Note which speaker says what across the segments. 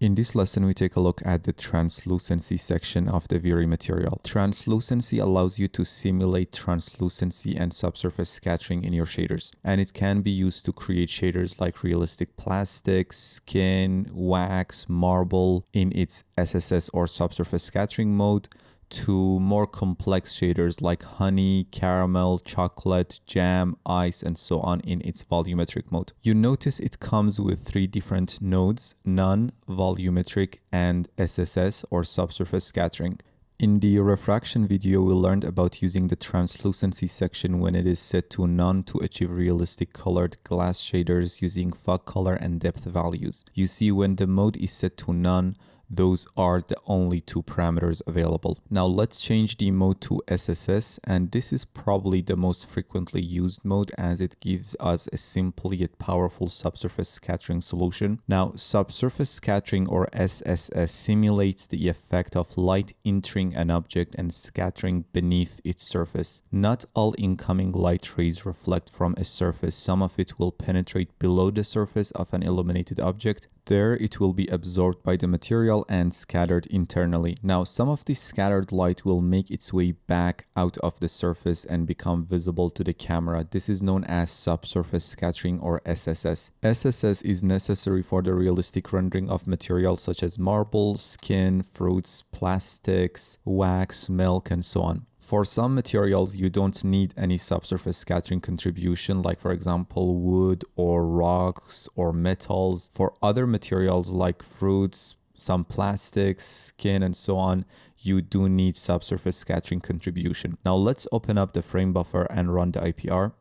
Speaker 1: In this lesson, we take a look at the translucency section of the VrayMtl. Translucency allows you to simulate translucency and subsurface scattering in your shaders, and it can be used to create shaders like realistic plastic, skin, wax, marble in its SSS or subsurface scattering mode, to more complex shaders like honey, caramel, chocolate, jam, ice, and so on in its volumetric mode. You notice it comes with three different nodes: none, volumetric, and SSS or subsurface scattering. In the refraction video, we learned about using the translucency section when it is set to none to achieve realistic colored glass shaders using fog color and depth values. You see, when the mode is set to none, those are the only two parameters available. Now let's change the mode to SSS, and this is probably the most frequently used mode as it gives us a simple yet powerful subsurface scattering solution. Now, subsurface scattering or SSS simulates the effect of light entering an object and scattering beneath its surface. Not all incoming light rays reflect from a surface. Some of it will penetrate below the surface of an illuminated object. There it will be absorbed by the material and scattered internally. Now, some of this scattered light will make its way back out of the surface and become visible to the camera. This is known as subsurface scattering or SSS. SSS is necessary for the realistic rendering of materials such as marble, skin, fruits, plastics, wax, milk, and so on. For some materials, you don't need any subsurface scattering contribution, like for example, wood or rocks or metals. For other materials like fruits, some plastics, skin, and so on, you do need subsurface scattering contribution. Now let's open up the frame buffer and run the IPR.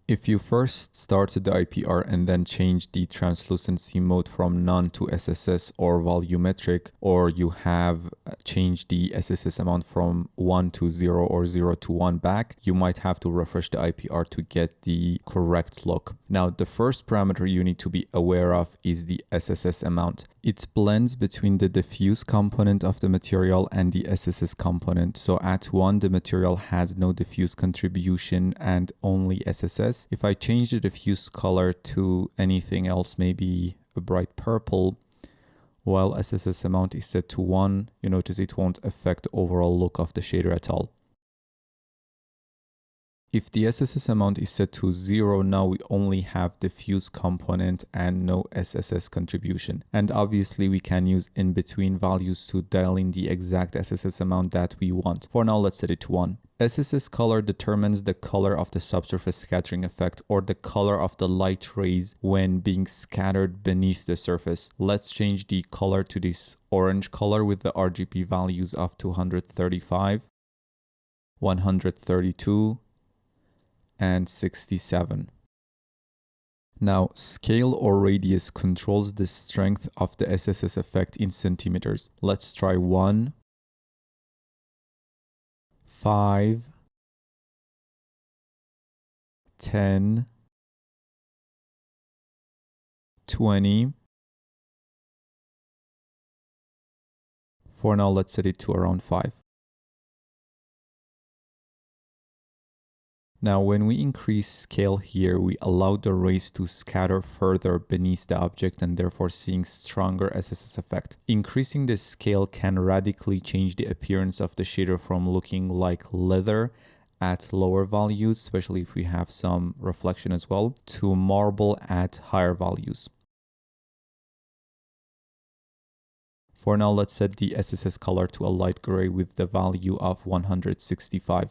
Speaker 1: If you first started the IPR and then change the translucency mode from none to SSS or volumetric, or you have changed the SSS amount from 1 to 0 or 0 to 1 back, you might have to refresh the IPR to get the correct look. Now, the first parameter you need to be aware of is the SSS amount. It blends between the diffuse component of the material and the SSS component. So at 1, the material has no diffuse contribution and only SSS. If I change the diffuse color to anything else, maybe a bright purple, while SSS amount is set to 1, you notice it won't affect the overall look of the shader at all. If the SSS amount is set to 0, now we only have diffuse component and no SSS contribution. And obviously we can use in-between values to dial in the exact SSS amount that we want. For now, let's set it to 1. SSS color determines the color of the subsurface scattering effect, or the color of the light rays when being scattered beneath the surface. Let's change the color to this orange color with the RGB values of 235, 132, and 67. Now, scale or radius controls the strength of the SSS effect in centimeters. Let's try 1, 5, 10, 20. For now, let's set it to around 5. Now, when we increase scale here, we allow the rays to scatter further beneath the object and therefore seeing stronger SSS effect. Increasing the scale can radically change the appearance of the shader from looking like leather at lower values, especially if we have some reflection as well, to marble at higher values. For now, let's set the SSS color to a light gray with the value of 165.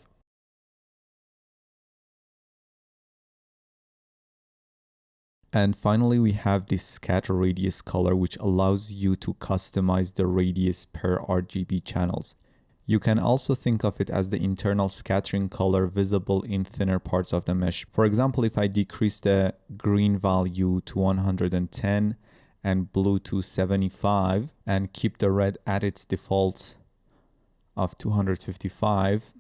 Speaker 1: And finally, we have this scatter radius color, which allows you to customize the radius per RGB channels. You can also think of it as the internal scattering color visible in thinner parts of the mesh. For example, if I decrease the green value to 110 and blue to 75 and keep the red at its default of 255,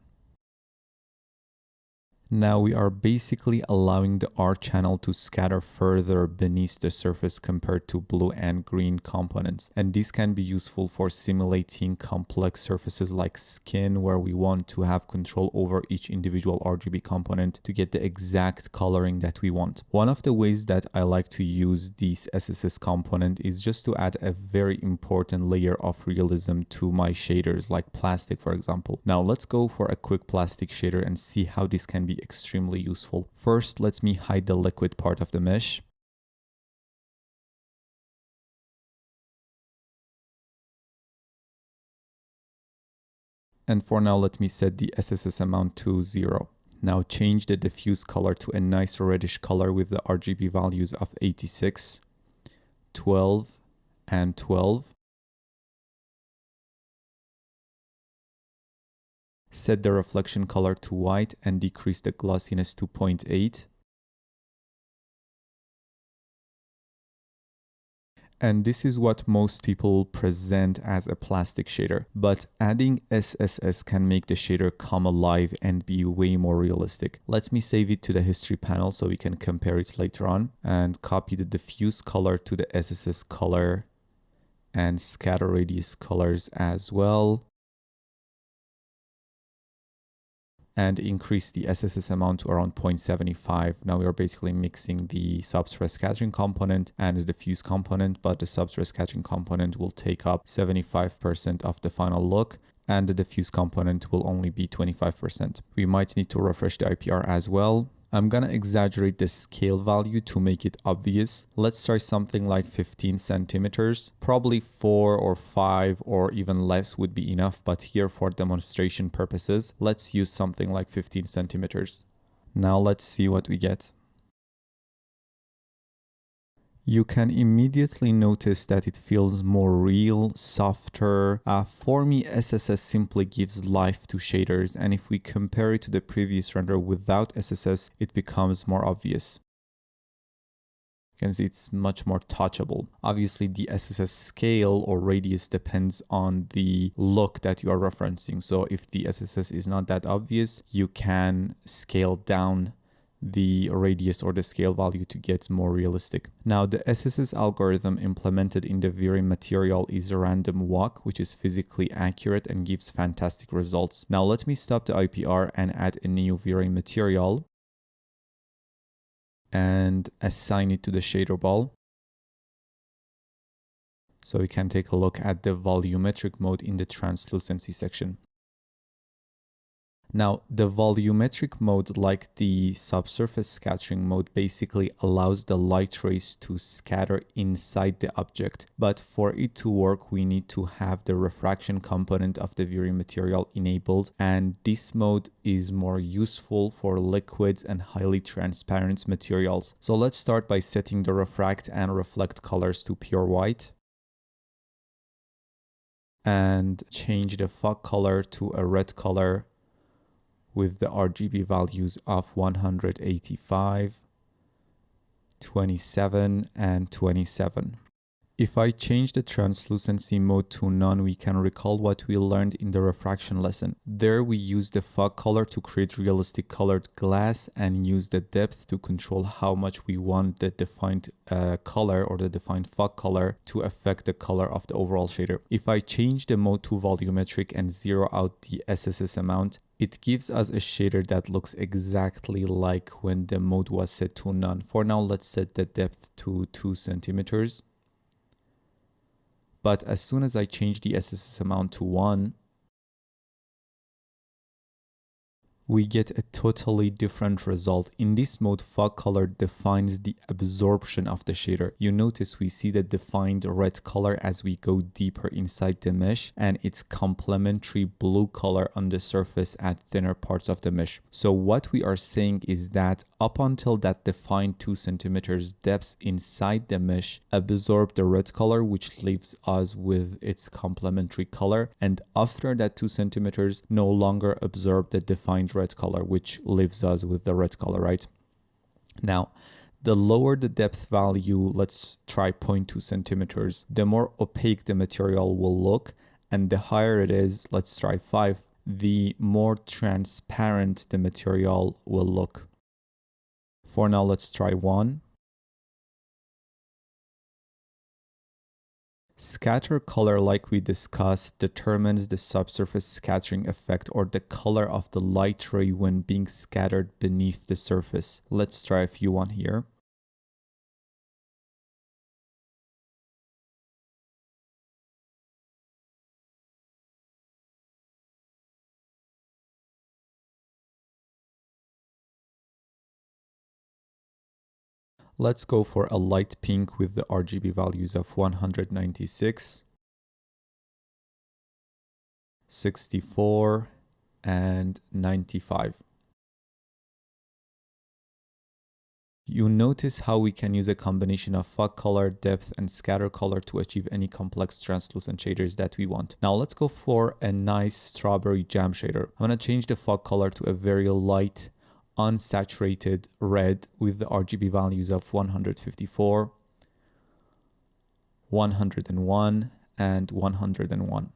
Speaker 1: Now we are basically allowing the R channel to scatter further beneath the surface compared to blue and green components. And this can be useful for simulating complex surfaces like skin, where we want to have control over each individual RGB component to get the exact coloring that we want. One of the ways that I like to use this SSS component is just to add a very important layer of realism to my shaders, like plastic, for example. Now let's go for a quick plastic shader and see how this can be extremely useful. First, let me hide the liquid part of the mesh. And for now, let me set the SSS amount to 0. Now change the diffuse color to a nice reddish color with the RGB values of 86, 12, and 12. Set the reflection color to white and decrease the glossiness to 0.8. And this is what most people present as a plastic shader. But adding SSS can make the shader come alive and be way more realistic. Let me save it to the history panel so we can compare it later on, and copy the diffuse color to the SSS color and scatter radius colors as well. And increase the SSS amount to around 0.75. Now we are basically mixing the substrate scattering component and the diffuse component, but the substrate scattering component will take up 75% of the final look, and the diffuse component will only be 25%. We might need to refresh the IPR as well. I'm gonna exaggerate the scale value to make it obvious. Let's try something like 15 centimeters. Probably 4 or 5 or even less would be enough, but here for demonstration purposes, let's use something like 15 centimeters. Now let's see what we get. You can immediately notice that it feels more real, softer. For me, SSS simply gives life to shaders, and if we compare it to the previous render without SSS, it becomes more obvious. You can see it's much more touchable. Obviously, the SSS scale or radius depends on the look that you are referencing. So if the SSS is not that obvious, you can scale down the radius or the scale value to get more realistic. Now, the SSS algorithm implemented in the VrayMtl is a random walk, which is physically accurate and gives fantastic results. Now, let me stop the IPR and add a new VrayMtl and assign it to the shader ball. So we can take a look at the volumetric mode in the translucency section. Now, the volumetric mode, like the subsurface scattering mode, basically allows the light rays to scatter inside the object. But for it to work, we need to have the refraction component of the VrayMtl enabled. And this mode is more useful for liquids and highly transparent materials. So let's start by setting the refract and reflect colors to pure white. And change the fog color to a red color with the RGB values of 185, 27, and 27. If I change the translucency mode to none, we can recall what we learned in the refraction lesson. There we use the fog color to create realistic colored glass and use the depth to control how much we want the defined color or the defined fog color to affect the color of the overall shader. If I change the mode to volumetric and zero out the SSS amount, it gives us a shader that looks exactly like when the mode was set to none. For now, let's set the depth to 2 centimeters. But as soon as I change the SSS amount to 1, we get a totally different result. In this mode, fog color defines the absorption of the shader. You notice we see the defined red color as we go deeper inside the mesh, and its complementary blue color on the surface at thinner parts of the mesh. So what we are saying is that up until that defined 2 centimeters depth inside the mesh absorb the red color, which leaves us with its complementary color, and after that 2 centimeters no longer absorb the defined red color, which leaves us with the red color, right? Now, the lower the depth value, let's try 0.2 centimeters, the more opaque the material will look, and the higher it is, let's try 5. the more transparent the material will look. For now, let's try one. Scatter color, like we discussed, determines the subsurface scattering effect or the color of the light ray when being scattered beneath the surface. Let's try a few on here. Let's go for a light pink with the RGB values of 196, 64, and 95. You notice how we can use a combination of fog color, depth, and scatter color to achieve any complex translucent shaders that we want. Now let's go for a nice strawberry jam shader. I'm going to change the fog color to a very light, unsaturated red with the RGB values of 154, 101, and 101.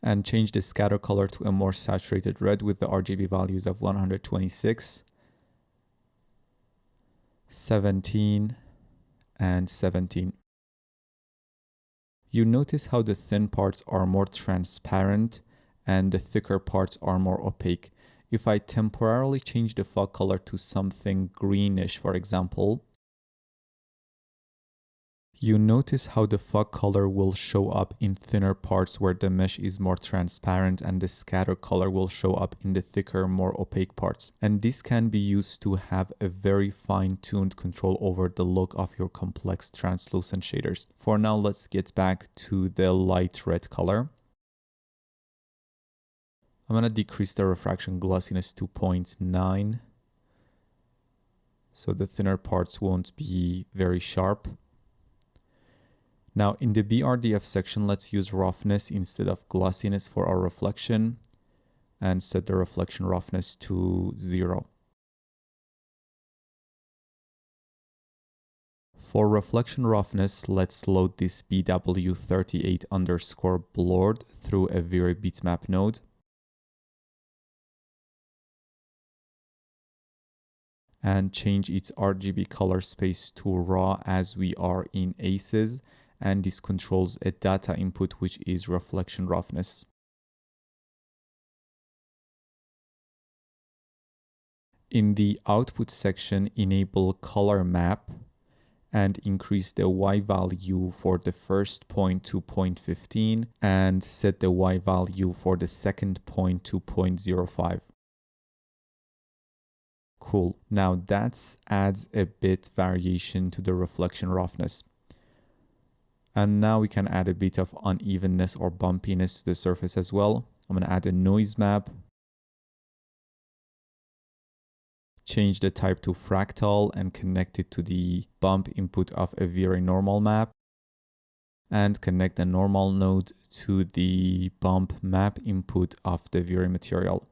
Speaker 1: And change the scatter color to a more saturated red with the RGB values of 126, 17, and 17. You notice how the thin parts are more transparent and the thicker parts are more opaque. If I temporarily change the fog color to something greenish, for example, you notice how the fog color will show up in thinner parts where the mesh is more transparent, and the scatter color will show up in the thicker, more opaque parts. And this can be used to have a very fine-tuned control over the look of your complex translucent shaders. For now, let's get back to the light red color. I'm going to decrease the refraction glossiness to 0.9 so the thinner parts won't be very sharp. Now in the BRDF section, let's use roughness instead of glossiness for our reflection and set the reflection roughness to 0. For reflection roughness, let's load this BW38_blurred through a V-Ray bitmap node. And change its RGB color space to raw as we are in ACES. And this controls a data input, which is reflection roughness. In the output section, enable color map and increase the Y value for the first point to 0.15 and set the Y value for the second point to 0.05. Cool. Now that adds a bit variation to the reflection roughness. And now we can add a bit of unevenness or bumpiness to the surface as well. I'm going to add a noise map. Change the type to fractal and connect it to the bump input of a V-Ray normal map. And connect the normal node to the bump map input of the V-Ray material.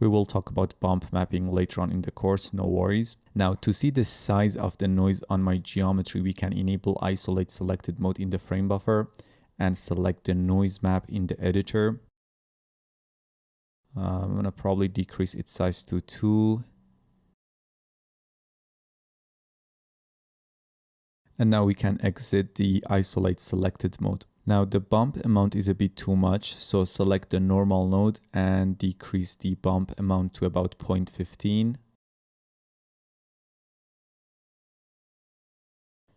Speaker 1: We will talk about bump mapping later on in the course, no worries. Now, to see the size of the noise on my geometry, we can enable isolate selected mode in the frame buffer and select the noise map in the editor. I'm going to probably decrease its size to 2. And now we can exit the isolate selected mode. Now the bump amount is a bit too much, so select the normal node and decrease the bump amount to about 0.15.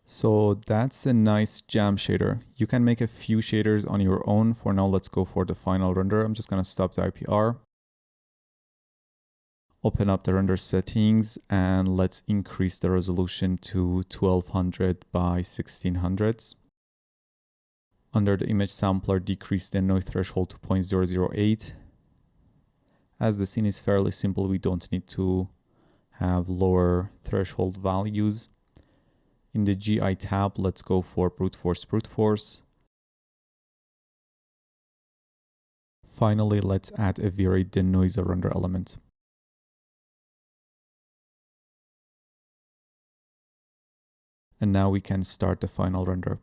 Speaker 1: So that's a nice jam shader. You can make a few shaders on your own. For now, let's go for the final render. I'm just going to stop the IPR. Open up the render settings and let's increase the resolution to 1200 by 1600s. Under the image sampler, decrease the noise threshold to 0.008. As the scene is fairly simple, we don't need to have lower threshold values. In the GI tab, let's go for brute force. Finally, let's add a V-Ray denoiser render element. And now we can start the final render.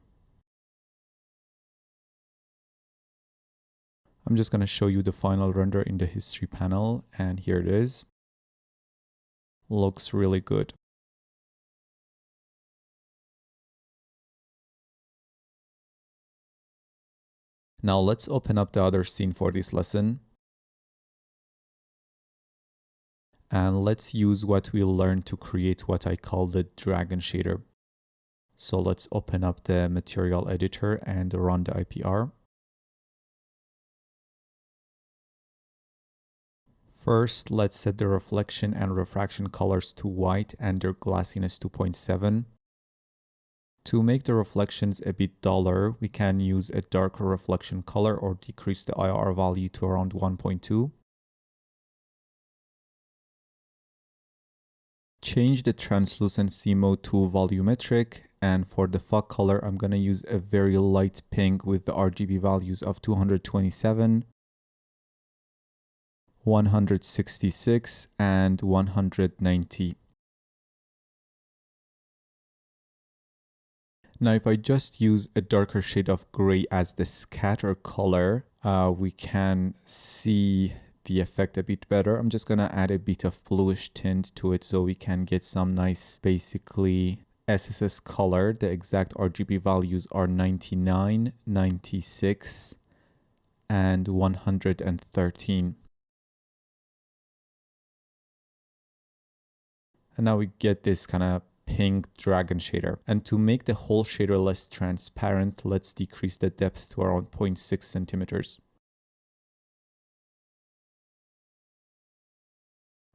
Speaker 1: I'm just going to show you the final render in the history panel, and here it is. Looks really good. Now let's open up the other scene for this lesson. And let's use what we learned to create what I call the dragon shader. So let's open up the material editor and run the IPR. First, let's set the reflection and refraction colors to white and their glassiness 2.7. To make the reflections a bit duller, we can use a darker reflection color or decrease the IR value to around 1.2. Change the translucency mode to volumetric, and for the fog color, I'm going to use a very light pink with the RGB values of 227, 166, and 190. Now, if I just use a darker shade of gray as the scatter color, we can see the effect a bit better. I'm just gonna add a bit of bluish tint to it so we can get some nice, basically SSS color. The exact RGB values are 99, 96, and 113. And now we get this kind of pink dragon shader. And to make the whole shader less transparent, let's decrease the depth to around 0.6 centimeters.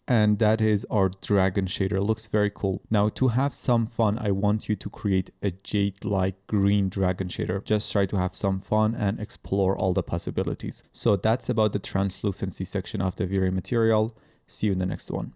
Speaker 1: And that is our dragon shader. Looks very cool. Now, to have some fun, I want you to create a jade-like green dragon shader. Just try to have some fun and explore all the possibilities. So that's about the translucency section of the VrayMtl. See you in the next one.